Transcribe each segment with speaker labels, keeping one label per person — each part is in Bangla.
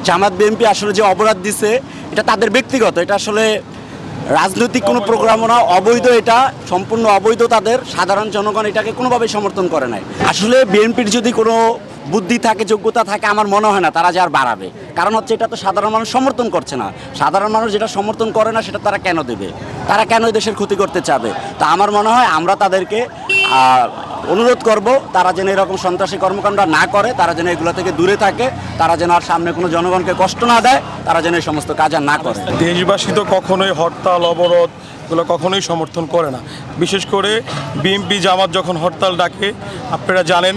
Speaker 1: জামাত বিএনপি আসলে যে অপরাধ দিছে এটা তাদের ব্যক্তিগত, এটা আসলে রাজনৈতিক কোনো প্রোগ্রামও না, অবৈধ, এটা সম্পূর্ণ অবৈধ। তাদের সাধারণ জনগণ এটাকে কোনোভাবেই সমর্থন করে নাই। আসলে বিএনপির যদি কোনো বুদ্ধি থাকে, যোগ্যতা থাকে, আমার মনে হয় না তারা যে আর বাড়াবে। কারণ হচ্ছে এটা তো সাধারণ মানুষ সমর্থন করছে না। সাধারণ মানুষ যেটা সমর্থন করে না সেটা তারা কেন দেবে? তারা কেন দেশের ক্ষতি করতে চাবে? তা আমার মনে হয় আমরা তাদেরকে অনুরোধ করব তারা যেন এরকম সন্ত্রাসী কর্মকাণ্ড না করে, তারা যেন এগুলো থেকে দূরে থাকে, তারা যেন আর সামনে কোনো জনগণকে কষ্ট না দেয়, তারা যেন এই সমস্ত কাজ আর না করে।
Speaker 2: দেশবাসী তো কখনোই হরতাল অবরোধ এগুলো কখনোই সমর্থন করে না। বিশেষ করে বিএনপি জামাত যখন হরতাল ডাকে, আপনারা জানেন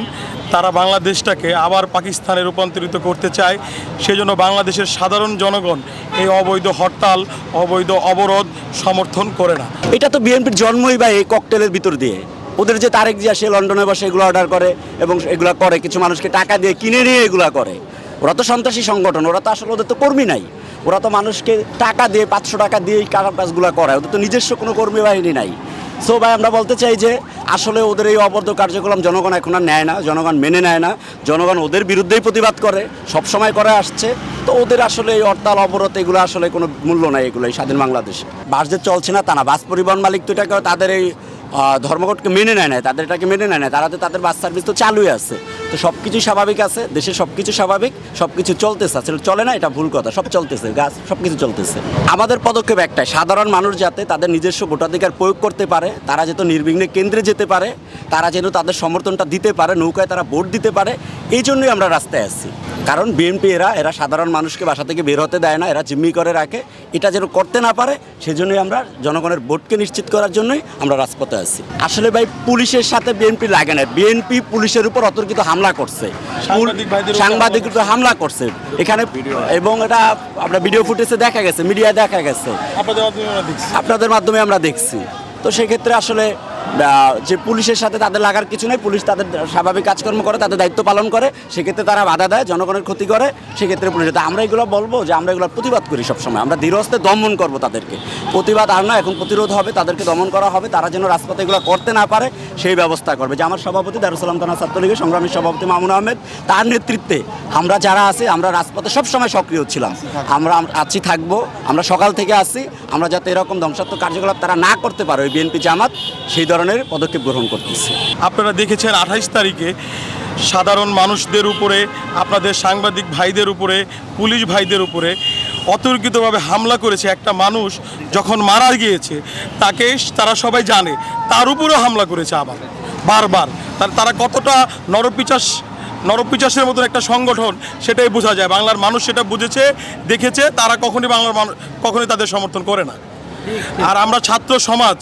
Speaker 2: তারা বাংলাদেশটাকে আবার পাকিস্তানে রূপান্তরিত করতে চায়। সেজন্য বাংলাদেশের সাধারণ জনগণ এই অবৈধ হরতাল, অবৈধ অবরোধ সমর্থন করে না।
Speaker 1: এটা তো বিএনপির জন্মই বা এই ককটেলের ভিতর দিয়ে। ওদের যে তারেক জিয়া সে লন্ডনে বসে এগুলো অর্ডার করে এবং এগুলো করে, কিছু মানুষকে টাকা দিয়ে কিনে নিয়ে এগুলো করে। ওরা তো সন্ত্রাসী সংগঠন, ওরা তো আসলে ওদের তো কর্মী নাই। ওরা তো মানুষকে টাকা দিয়ে 500 টাকা দিয়ে এই খারাপ কাজগুলো করে, ওদের তো নিজস্ব কোনো কর্মী বাহিনী নাই। সো ভাই আমরা বলতে চাই যে আসলে ওদের এই অবৈধ কার্যক্রম জনগণ এখন আর নেয় না, জনগণ মেনে নেয় না, জনগণ ওদের বিরুদ্ধেই প্রতিবাদ করে, সবসময় করে আসছে। তো ওদের আসলে এই হরতাল অবরোধ এগুলো আসলে কোনো মূল্য নাই এগুলো এই স্বাধীন বাংলাদেশে। বাস যে চলছে না তা না, বাস পরিবহন মালিক তো এটাকে তাদের এই ধর্মঘটকে মেনে নেয় না, তাদের এটাকে মেনে নেয় না, তারা তো তাদের বাস সার্ভিস তো চালুই আছে। তো সব কিছুই স্বাভাবিক আছে, দেশে সব কিছু স্বাভাবিক, সব কিছু চলতেছে। আসলে চলে না এটা ভুল কথা, সব চলতেছে, গাছ সব কিছু চলতেছে। আমাদের পদক্ষেপ একটাই, সাধারণ মানুষ যাতে তাদের নিজস্ব ভোটাধিকার প্রয়োগ করতে পারে, তারা যেন নির্বিঘ্নে কেন্দ্রে যেতে পারে, তারা যেন তাদের সমর্থনটা দিতে পারে, নৌকায় তারা ভোট দিতে পারে, এই জন্যই আমরা রাস্তায় আসছি। কারণ বিএনপি এরা সাধারণ মানুষকে বাসা থেকে বের হতে দেয় না, এরা জিম্মি করে রাখে। এটা যেন করতে না পারে সেজন্যই আমরা জনগণের ভোটকে নিশ্চিত করার জন্যই আমরা রাজপথে আছি। আসলে ভাই পুলিশের সাথে বিএনপি লাগে না, বিএনপি পুলিশের উপর অতর্কিত হামলা করছে, সাংবাদিক হামলা করছে এখানে, এবং এটা আমরা ভিডিও ফুটেজে দেখা গেছে, মিডিয়ায় দেখা গেছে, আপনাদের মাধ্যমে আমরা দেখছি। তো সেক্ষেত্রে আসলে যে পুলিশের সাথে তাদের লাগার কিছু নেই, পুলিশ তাদের স্বাভাবিক কাজকর্ম করে, তাদের দায়িত্ব পালন করে, সেক্ষেত্রে তারা বাধা দেয়, জনগণের ক্ষতি করে, সেক্ষেত্রে পুলিশ। আমরা এগুলো বলবো যে আমরা এগুলো প্রতিবাদ করি সবসময়, আমরা ধীরস্থে দমন করবো তাদেরকে। প্রতিবাদ আর না, এখন প্রতিরোধ হবে, তাদেরকে দমন করা হবে, তারা যেন রাজপথে এগুলো করতে না পারে সেই ব্যবস্থা করবে। যে আমার সভাপতি দারুসালাম থানা ছাত্রলীগের সংগ্রামী সভাপতি মামুন আহমেদ, তার নেতৃত্বে আমরা যারা আছি আমরা রাজপথে সবসময় সক্রিয় ছিলাম, আমরা আছি, থাকবো, আমরা সকাল থেকে আসি। আমরা যাতে এরকম ধ্বংসাত্মক কার্যকলাপ তারা না করতে পারে ওই বিএনপি জামাত, সেই ধরনের পদক্ষেপ গ্রহণ করতেছে।
Speaker 2: আপনারা দেখেছেন 28 তারিখে সাধারণ মানুষদের উপরে, আপনাদের সাংবাদিক ভাইদের উপরে, পুলিশ ভাইদের উপরে অতর্কিতভাবে হামলা করেছে। একটা মানুষ যখন মারা গিয়েছে তাকে তারা সবাই জানে, তার উপরেও হামলা করেছে আবার বারবার। তারা কতটা নরপিচাসের মতন একটা সংগঠন সেটাই বোঝা যায়। বাংলার মানুষ সেটা বুঝেছে, দেখেছে, তারা কখনই বাংলার মানুষ কখনই তাদের সমর্থন করে না। আর আমরা ছাত্র সমাজ,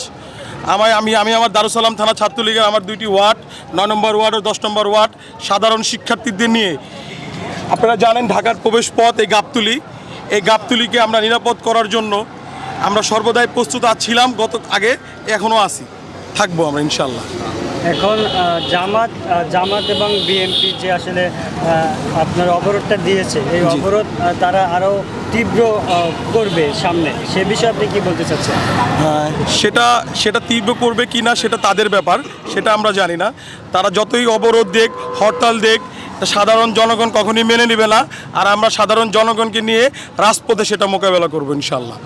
Speaker 2: আমি আমার দারুসালাম থানা ছাত্রলীগের আমার 2টি ওয়ার্ড, 9 নম্বর ওয়ার্ড ও 10 নম্বর ওয়ার্ড সাধারণ শিক্ষার্থীদের নিয়ে, আপনারা জানেন ঢাকার প্রবেশ পথ এই গাবতলীকে আমরা নিরাপদ করার জন্য আমরা সর্বদাই প্রস্তুত ছিলাম, আগে এখনও আছি, থাকবো আমরা ইনশাল্লাহ।
Speaker 3: এখন জামাত এবং বিএনপি যে আসলে আপনার অবরোধটা দিয়েছে, এই অবরোধ তারা আরও তীব্র করবে সামনে, সে বিষয়ে আপনি কি বলতে চাচ্ছেন?
Speaker 2: সেটা তীব্র করবে কি না সেটা তাদের ব্যাপার, সেটা আমরা জানি না। তারা যতই অবরোধ দেখ, হরতাল দেখ, সাধারণ জনগণ কখনই মেনে নেবে না। আর আমরা সাধারণ জনগণকে নিয়ে রাজপথে সেটা মোকাবেলা করবো ইনশাল্লাহ।